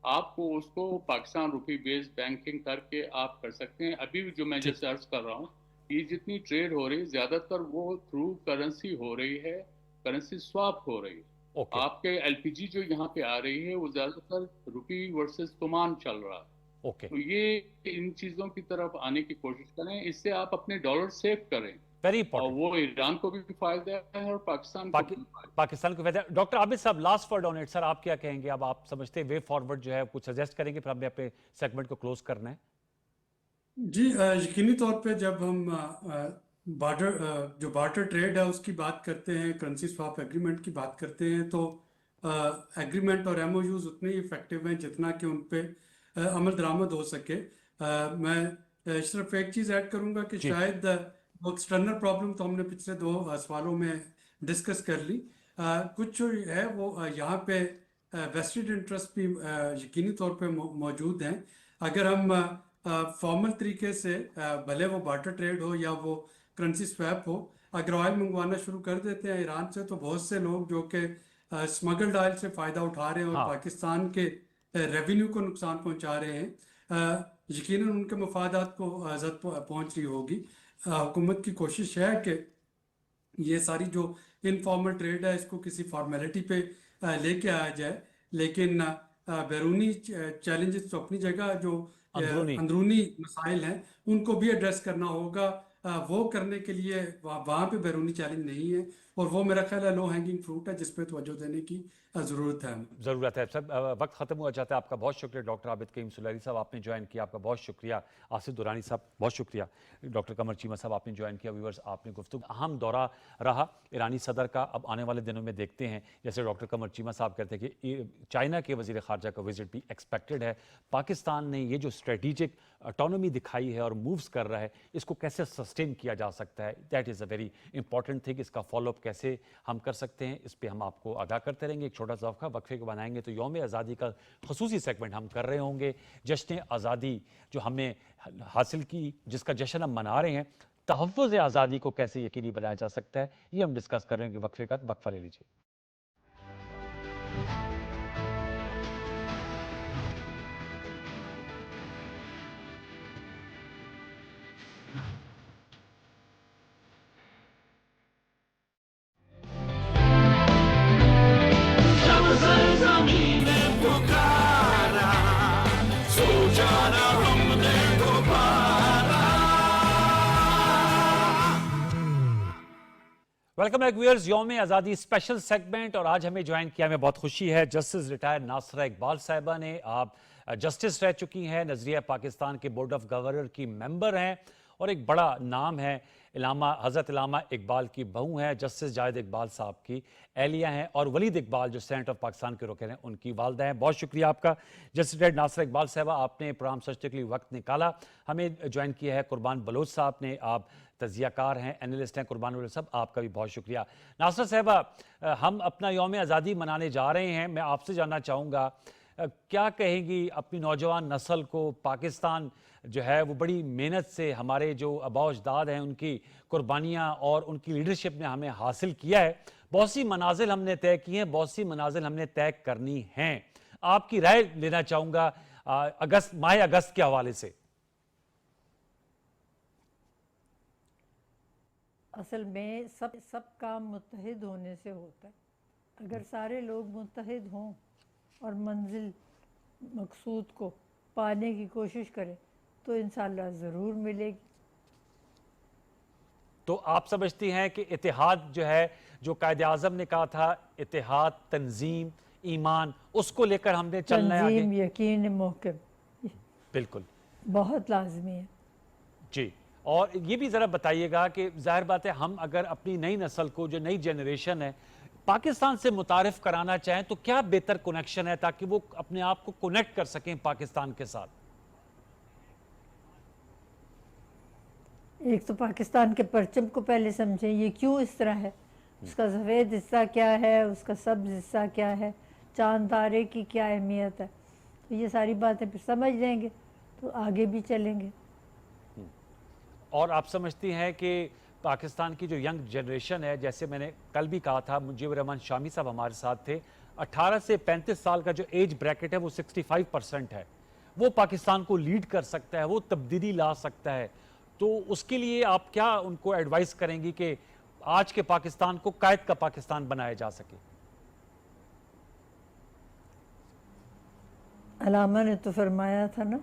آپ کو اس کو پاکستان روپی بیسڈ بینکنگ کر کے آپ کر سکتے ہیں. ابھی بھی جو میں جیسے عرض کر رہا ہوں, یہ جتنی ٹریڈ ہو رہی ہے زیادہ تر وہ تھرو کرنسی ہو رہی ہے, کرنسی سواپ ہو رہی ہے. آپ کے ایل پی جی جو یہاں پہ آ رہی ہے وہ زیادہ تر روپی ورسز تومان چل رہا ہے. تو یہ ان چیزوں کی طرف آنے کی کوشش کریں, اس سے آپ اپنے ڈالر سیو کریں, اور وہ ایران کو بھی فائدہ ہے اور پاکستان کو فائدہ. ڈاکٹر عابد صاحب, لاسٹ ورڈ آن اٹ سر, آپ کیا کہیں گے؟ اب آپ سمجھتے ہیں وے فارورڈ جو ہے کچھ سجیسٹ کریں گے, پھر ہمیں اپنے سیگمنٹ کو کلوز کرنا ہے. جی, یقینی طور پہ جب ہم جو بارٹر ٹریڈ ہے اس کی بات کرتے ہیں, کرنسی سواپ ایگریمنٹ کی بات کرتے ہیں, تو ایگریمنٹ اور ایم او یوز اتنے ہی افیکٹو ہیں جتنا کہ ان پہ عمل درآمد ہو سکے. میں صرف ایک چیز ایڈ کروں گا کہ شاید वो एक्सटर्नल प्रॉब्लम तो हमने पिछले 2 सवालों में डिस्कस कर ली। कुछ जो है वो यहाँ पे वेस्टेड इंटरेस्ट भी यकीनी तौर पे मौजूद हैं। अगर हम फॉर्मल तरीके से भले वो बार्टर ट्रेड हो या वो करेंसी स्वैप हो, अगर ऑयल मंगवाना शुरू कर देते हैं ईरान से, तो बहुत से लोग जो कि स्मगल्ड ऑयल से फ़ायदा उठा रहे हैं और हाँ। पाकिस्तान के रेवेन्यू को नुकसान पहुंचा रहे हैं, यकीनन उनके मफादात को अज़त पहुंच रही होगी। हुकूमत की कोशिश है कि ये सारी जो इनफॉर्मल ट्रेड है इसको किसी फॉर्मेलिटी पे लेके आया जाए, लेकिन बैरूनी चैलेंजेस तो अपनी जगह, जो अंदरूनी मसाइल हैं उनको भी एड्रेस करना होगा। वो करने के लिए वहाँ पे बैरूनी चैलेंज नहीं है, और वो मेरा ख्याल है लो हैंगिंग फ्रूट है जिस पे तवज्जो देने की ज़रूरत है। ज़रूरत है। सब वक्त ख़त्म हुआ जाता है। आपका बहुत शुक्रिया डॉक्टर आबिद करीम सुलैरी साहब, आपने ज्वाइन किया, आपका बहुत शुक्रिया। आसिफ दुरानी साहब बहुत शुक्रिया। डॉक्टर कमर चीमा साहब आपने ज्वाइन किया। व्यूअर्स, आपने गुफ्तगू, अहम दौरा रहा ईरानी सदर का। अब आने वाले दिनों में देखते हैं, जैसे डॉक्टर कमर चीमा साहब कहते हैं कि चाइना के वज़ीर ख़ारजा का विजिट भी एक्सपेक्टेड है। पाकिस्तान ने ये जो स्ट्रेटिजिक ऑटोनॉमी दिखाई है और मूव्स कर रहा है, इसको कैसे सस्टेन किया जा सकता है, that is a very important thing. इसका फॉलोअप कैसे हम कर सकते हैं, इस पर हम आपको आगाह करते रहेंगे। एक छोटा सा वक्फे को बनाएंगे तो यौम आज़ादी का खसूसी सेगमेंट हम कर रहे होंगे। जश्न आज़ादी जो हमने हासिल की, जिसका जश्न हम मना रहे हैं, तहफ़्फ़ुज़ आज़ादी को कैसे यकीनी बनाया जा सकता है, ये हम डिस्कस कर रहे हैं। वक्फे का वक्फा ले लीजिए। वेलकम बैक व्यूअर्स, यौम आज़ादी स्पेशल सेगमेंट, और आज हमें ज्वाइन किया, हमें बहुत खुशी है, जस्टिस रिटायर्ड नासरा इकबाल साहिबा ने। आप जस्टिस रह चुकी हैं, नज़रिया पाकिस्तान के बोर्ड ऑफ गवर्नर की मेंबर हैं, और एक बड़ा नाम है, हज़रत इलामा इकबाल की बहू हैं, जस्टिस जाहिद इकबाल साहब की एहलिया हैं, और वलीद इकबाल जो सेनेट ऑफ पाकिस्तान के रुकन हैं उनकी वालदा हैं। बहुत शुक्रिया आपका जस्टिस रिटायर्ड नासरा इकबाल साहिबा, आपने प्रोग्राम सजते के लिए वक्त निकाला। हमें ज्वाइन किया है कुर्बान बलोच साहब ने, आप तजियाकार हैं, एनालिस्ट हैं। कुर्बान बलोच साहब, आपका भी बहुत शुक्रिया। नासरा साहिबा, हम अपना यौम आज़ादी मनाने जा रहे हैं, मैं आपसे जानना चाहूँगा क्या कहेंगी अपनी नौजवान नस्ल को? पाकिस्तान जो है वो बड़ी मेहनत से, हमारे जो आबा अजदाद हैं उनकी कुर्बानियाँ और उनकी लीडरशिप ने हमें हासिल किया है। बहुत सी मनाजिल हमने तय की हैं, बहुत सी मनाजिल हमने तय करनी हैं। आपकी राय लेना चाहूँगा माह अगस्त के हवाले से। असल में सब काम मुत्तहिद होने से होता है। अगर सारे लोग मुत्तहिद हों और मंजिल मकसूद को पाने की कोशिश करें तो इंशाअल्लाह ज़रूर मिलेगी। तो आप समझती हैं कि इत्तेहाद जो है, जो कायदे आज़म ने कहा था, इत्तेहाद, तंजीम, ईमान, उसको लेकर हमने चलना है आगे? तंजीम, यकीन, मोहकम, बिल्कुल बहुत लाजमी है जी। और ये भी ज़रा बताइएगा कि जाहिर बात है, हम अगर अपनी नई नस्ल को, जो नई जनरेशन है, पाकिस्तान से मुतारिफ कराना चाहें तो क्या बेहतर कनेक्शन है ताकि वो अपने आप को कनेक्ट कर सकें पाकिस्तान के साथ? एक तो पाकिस्तान के परचम को पहले समझें, ये क्यों इस तरह है, उसका सफ़ेद हिस्सा क्या है, उसका सब्ज हिस्सा क्या है, चांद तारे की क्या अहमियत है। तो ये सारी बातें फिर समझ लेंगे तो आगे भी चलेंगे। और आप समझती हैं कि पाकिस्तान की जो यंग जनरेशन है, जैसे मैंने कल भी कहा था, मुजीबर रहमान शामी साहब हमारे साथ थे, 18 से 35 साल का जो एज ब्रैकेट है वो 65% है, वो पाकिस्तान को लीड कर सकता है, वो तब्दीली ला सकता है। तो उसके लिए आप क्या उनको एडवाइस करेंगी कि आज के पाकिस्तान को कायद का पाकिस्तान बनाया जा सके? अलामा ने तो फरमाया था ना,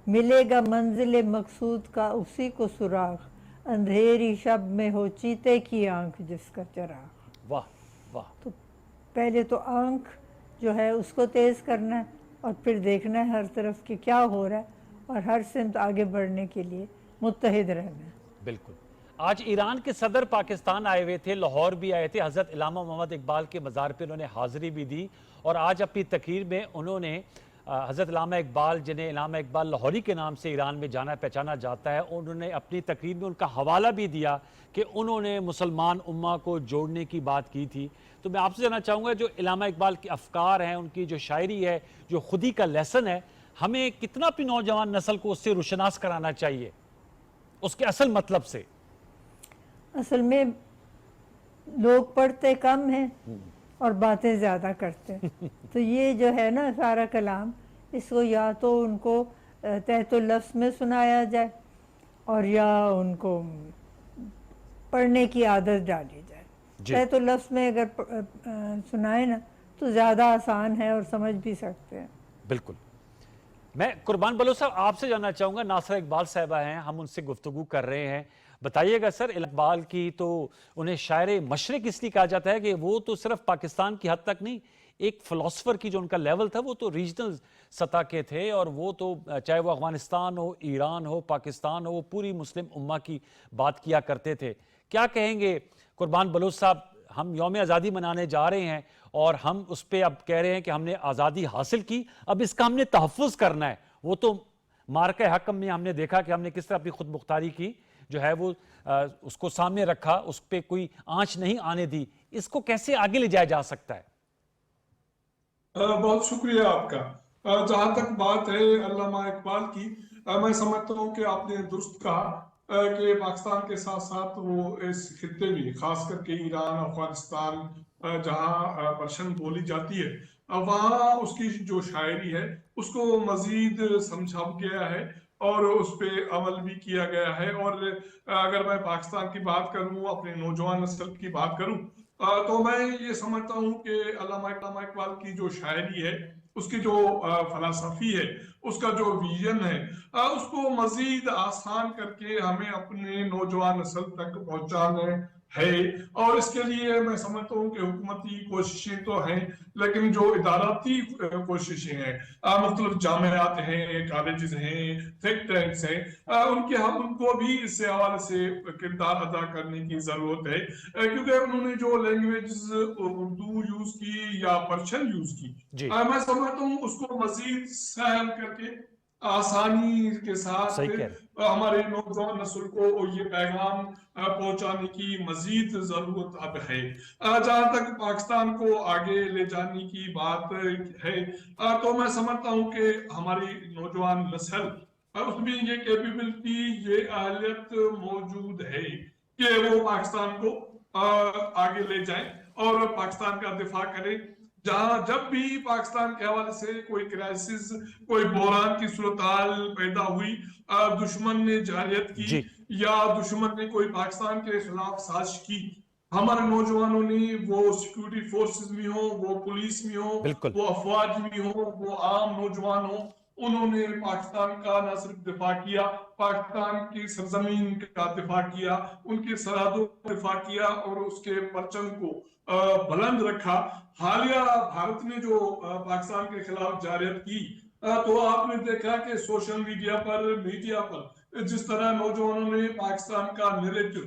मिलेगा मंजिल मकसूद का उसी को सुराग, अंधेरी शब में हो चीते की आंख जिसका चराग। वाह वाह। तो पहले तो आंख जो है उसको तेज़ करना है और फिर देखना है हर तरफ कि क्या हो रहा है, और हर सिमत आगे बढ़ने के लिए मुत्तहिद रहना है। बिल्कुल। आज ईरान के सदर पाकिस्तान आए हुए थे, लाहौर भी आए थे, हज़रत इलामा मोहम्मद इकबाल के मज़ार पे उन्होंने हाज़िरी भी दी, और आज अपनी तकरीर में उन्होंने حضرت علامہ اقبال، جنہیں علامہ اقبال لاہوری کے نام سے ایران میں جانا پہچانا جاتا ہے، انہوں نے اپنی تقریر میں ان کا حوالہ بھی دیا کہ انہوں نے مسلمان امہ کو جوڑنے کی بات کی تھی. تو میں آپ سے جاننا چاہوں گا جو علامہ اقبال کے افکار ہیں، ان کی جو شاعری ہے، جو خودی کا لیسن ہے، ہمیں کتنا اپنی نوجوان نسل کو اس سے روشناس کرانا چاہیے اس کے اصل مطلب سے؟ اصل میں لوگ پڑھتے کم ہیں اور باتیں زیادہ کرتے ہیں. تو یہ جو ہے نا سارا کلام، اس کو یا تو ان کو تحت اللفظ میں سنایا جائے اور یا ان کو پڑھنے کی عادت ڈالی جائے. تحت اللفظ میں اگر سنائے نا تو زیادہ آسان ہے اور سمجھ بھی سکتے ہیں. بالکل. میں قربان بلوچ صاحب آپ سے جاننا چاہوں گا، ناصرہ اقبال صاحبہ ہیں، ہم ان سے گفتگو کر رہے ہیں. بتائیے گا سر، اقبال کی تو انہیں شاعر مشرق اس لیے کہا جاتا ہے کہ وہ تو صرف پاکستان کی حد تک نہیں، ایک فلاسفر کی جو ان کا لیول تھا وہ تو ریجنل سطح کے تھے، اور وہ تو چاہے وہ افغانستان ہو، ایران ہو، پاکستان ہو، وہ پوری مسلم امہ کی بات کیا کرتے تھے. کیا کہیں گے قربان بلوچ صاحب، ہم یوم آزادی منانے جا رہے ہیں اور ہم اس پہ اب کہہ رہے ہیں کہ ہم نے آزادی حاصل کی، اب اس کا ہم نے تحفظ کرنا ہے. وہ تو مارکہ حکم میں ہم نے دیکھا کہ ہم نے کس طرح اپنی خود مختاری کی جو ہے وہ اس کو سامنے رکھا، اس پہ کوئی آنچ نہیں آنے دی. اس کو کیسے آگے لے جایا جا سکتا ہے؟ بہت شکریہ آپ کا. جہاں تک بات ہے علامہ اقبال کی، میں سمجھتا ہوں کہ آپ نے درست کہا کہ پاکستان کے ساتھ ساتھ وہ اس خطے میں، خاص کر کے ایران، افغانستان، جہاں پرشن بولی جاتی ہے، وہاں اس کی جو شاعری ہے اس کو مزید سمجھا گیا ہے اور اس پہ عمل بھی کیا گیا ہے. اور اگر میں پاکستان کی بات کروں، اپنے نوجوان نسل کی بات کروں، تو میں یہ سمجھتا ہوں کہ علامہ اقبال کی جو شاعری ہے، اس کی جو فلسفی ہے، اس کا جو ویژن ہے، اس کو مزید آسان کر کے ہمیں اپنے نوجوان نسل تک پہنچانا ہے. اور اس کے لیے میں سمجھتا ہوں کہ حکومتی کوششیں تو ہیں، لیکن جو اداراتی کوششیں ہیں، مختلف جامعات ہیں، کالجز ہیں، تھنک ٹینکس ہیں، ان کو بھی اس سے حوالے سے کردار ادا کرنے کی ضرورت ہے. کیونکہ انہوں نے جو لینگویجز اردو یوز کی یا پرشین یوز کی، میں سمجھتا ہوں اس کو مزید سہل کر کے آسانی کے ساتھ ہمارے نوجوان نسل کو یہ پیغام پہنچانے کی مزید ضرورت اب ہے. جہاں تک پاکستان کو آگے لے جانے کی بات ہے، تو میں سمجھتا ہوں کہ ہماری نوجوان نسل، اس میں یہ کیپیبلٹی، یہ اہلیت موجود ہے کہ وہ پاکستان کو آگے لے جائیں اور پاکستان کا دفاع کریں. جہاں جب بھی پاکستان کے حوالے سے کوئی کرائسس، کوئی بحران کی صورتحال پیدا ہوئی، دشمن نے جارحیت کی یا دشمن نے کوئی پاکستان کے خلاف سازش کی، ہمارے نوجوانوں نے، وہ سیکیورٹی فورسز میں ہوں، وہ پولیس میں ہوں، وہ افواج میں ہوں، وہ عام نوجوان ہوں، انہوں نے پاکستان کا نہ صرف دفاع کیا، پاکستان کی سرزمین کا دفاع کیا، ان کی سرحدوں کا دفاع کیا اور اس کے پرچم کو بلند رکھا. حالیہ بھارت نے جو پاکستان کے خلاف جارحیت کی، تو آپ نے دیکھا کہ سوشل میڈیا پر جس طرح نوجوانوں نے پاکستان کا نیریٹو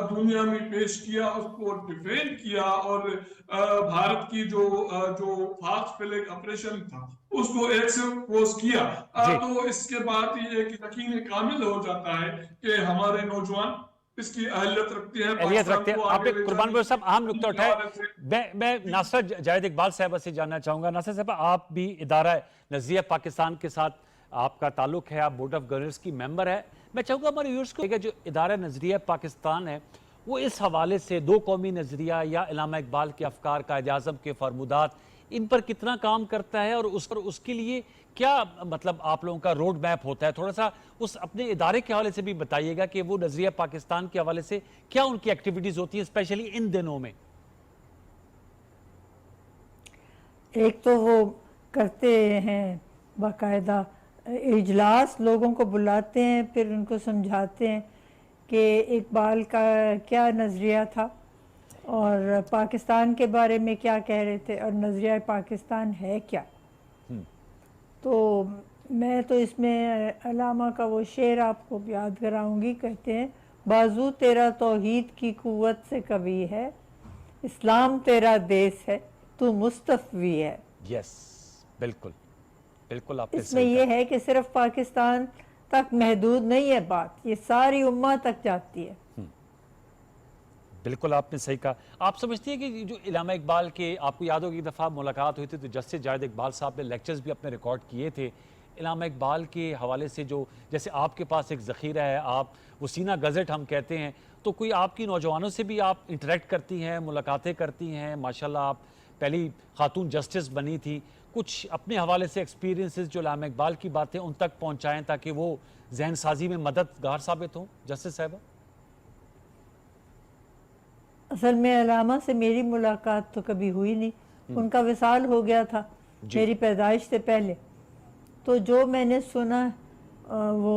دنیا میں پیش کیا، اس کو ڈیفینڈ کیا اور بھارت کی جو فاسٹ فلیگ آپریشن تھا اس کو ایکسپوز کیا. تو اس کے بعد یہ ایک یقین کامل ہو جاتا ہے کہ ہمارے نوجوان اس کی اہلیت رکھتے ہیں. آپ نے قربان بلوچ صاحب اہم نکتہ اٹھائے. میں ناصرہ جاوید اقبال صاحبہ سے جاننا چاہوں گا. ناصرہ صاحبہ، آپ بھی ادارہ نظریہ پاکستان کے ساتھ آپ کا تعلق ہے، آپ بورڈ آف گورنرز کی ممبر ہے. میں چاہوں گا ہمارے ویورز کو کہ جو ادارہ نظریہ پاکستان ہے وہ اس حوالے سے دو قومی نظریہ یا علامہ اقبال کے افکار، قائد اعظم کے فرمودات، ان پر کتنا کام کرتا ہے اور اس کے لیے کیا مطلب آپ لوگوں کا روڈ میپ ہوتا ہے؟ تھوڑا سا اس اپنے ادارے کے حوالے سے بھی بتائیے گا کہ وہ نظریہ پاکستان کے حوالے سے کیا ان کی ایکٹیویٹیز ہوتی ہیں اسپیشلی ان دنوں میں. ایک تو وہ کرتے ہیں باقاعدہ اجلاس، لوگوں کو بلاتے ہیں، پھر ان کو سمجھاتے ہیں کہ اقبال کا کیا نظریہ تھا اور پاکستان کے بارے میں کیا کہہ رہے تھے اور نظریہ پاکستان ہے کیا. تو میں تو اس میں علامہ کا وہ شعر آپ کو یاد کراؤں گی. کہتے ہیں، بازو تیرا توحید کی قوت سے کبھی ہے، اسلام تیرا دیس ہے، تو مصطفی ہے. یس، بالکل. बिल्कुल आपने इसमें सही ये है कि सिर्फ पाकिस्तान तक महदूद नहीं है बात, ये सारी उम्मा तक जाती है। बिल्कुल आपने सही कहा। आप समझती हैं कि जो इलामा इकबाल के, आपको याद होगी एक दफ़ा मुलाकात हुई थी तो जस्टिस जावेद इकबाल साहब ने लेक्चर्स भी अपने रिकॉर्ड किए थे इलामा इकबाल के हवाले से, जो जैसे आपके पास एक ज़ख़ीरा है, आप वो सीना गज़ट हम कहते हैं, तो कोई आपकी नौजवानों से भी आप इंटरेक्ट करती हैं, मुलाकातें करती हैं? माशाल्लाह आप पहली खातून जस्टिस बनी थी, कुछ अपने हवाले से एक्सपीरियंसेस जो इलामा इकबाल की बातें उन तक पहुँचाएँ ताकि वो जहन साजी में मददगार साबित हों जस्टिस साहिबा? असल में अलामा से मेरी मुलाकात तो कभी हुई नहीं, उनका विसाल हो गया था मेरी पैदाइश से पहले। तो जो मैंने सुना वो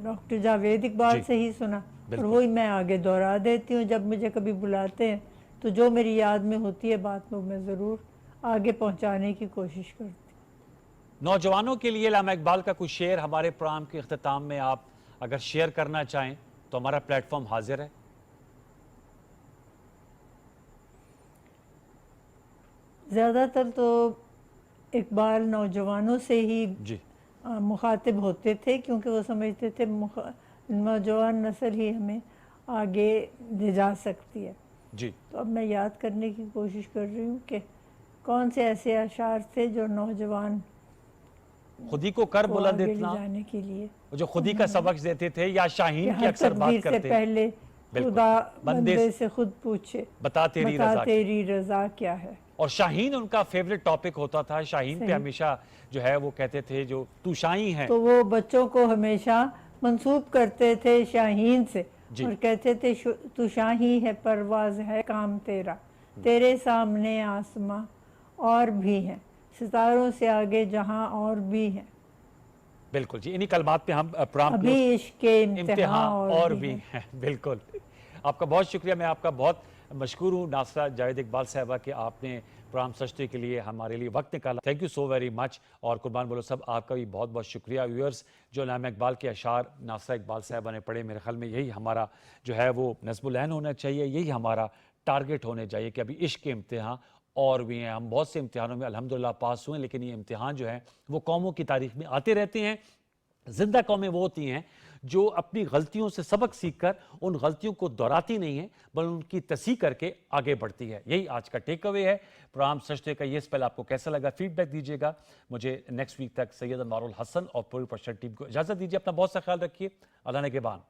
डॉक्टर जावेद इकबाल से ही सुना, और वही मैं आगे दोहरा देती हूँ जब मुझे कभी बुलाते हैं, तो जो मेरी याद में होती है बात वो मैं ज़रूर आगे पहुँचाने की कोशिश करती हूँ। नौजवानों के लिए इलामा इकबाल का कुछ शेर हमारे प्रोग्राम के इख्तिताम में आप अगर शेयर करना चाहें तो हमारा प्लेटफॉर्म हाजिर है। ज़्यादातर तो इकबाल नौजवानों से ही मुखातिब होते थे, क्योंकि वो समझते थे नौजवान नस्ल ही हमें आगे ले जा सकती है। जी। तो अब मैं याद करने की कोशिश कर रही हूँ कि कौन से ऐसे अशार थे जो नौजवान खुदी को कर बुलंद इतना जाने के लिए जो खुदी का सबक देते थे, या शाहीन की अक्सर बात करते से पहले खुदा बंदे से खुद पूछे बता तेरी रजा क्या है। और शाहीन उनका फेवरेट टॉपिक होता था, शाहीन पे हमेशा जो है वो कहते थे जो तू शाही है, तो वो बच्चों को हमेशा मंसूब करते थे शाहीन से, और कहते थे तू शाही है, परवाज है काम तेरा, तेरे सामने आसमां और भी हैं, सितारों से आगे जहां और भी हैं। बिल्कुल जी, इन्हीं कलमात पे हम प्रोग्राम अभी इश्क के इम्तिहान और भी हैं। बिल्कुल, आपका बहुत शुक्रिया, मैं आपका बहुत मशकूर हूँ नासरा जावेद इकबाल साहबा कि आपने प्रोग्राम सचते के लिए हमारे लिए वक्त निकाला। Thank you so very much. और कुर्बान बोलो सब आपका भी बहुत बहुत शुक्रिया। व्यूअर्स, जो इलामा इकबाल के अशार नासरा इकबाल साहबा ने पढ़े, मेरे ख्याल में यही हमारा जो है वो नज़्म-उल-ऐन होना चाहिए, यही हमारा टारगेट होने चाहिए कि अभी इश्क के इम्तिहान और भी हैं। हम बहुत से इम्तिहानों में अल्हम्दुलिल्लाह पास हुए, लेकिन ये इम्तिहान जो है वो कौमों की तारीख में आते रहते हैं। जिंदा कौमें वो होती हैं जो अपनी गलतियों से सबक सीखकर उन गलतियों को दोहराती नहीं है, बल्कि उनकी तस्हीह करके आगे बढ़ती है। यही आज का टेक अवे है। प्रोग्राम सचते का ये स्पेल आपको कैसा लगा, फीडबैक दीजिएगा। मुझे नेक्स्ट वीक तक सैयद अनवारुल हसन और पूरी प्रोडक्शन टीम को इजाज़त दीजिए। अपना बहुत सा ख्याल रखिए। अल्लाह ने के बान।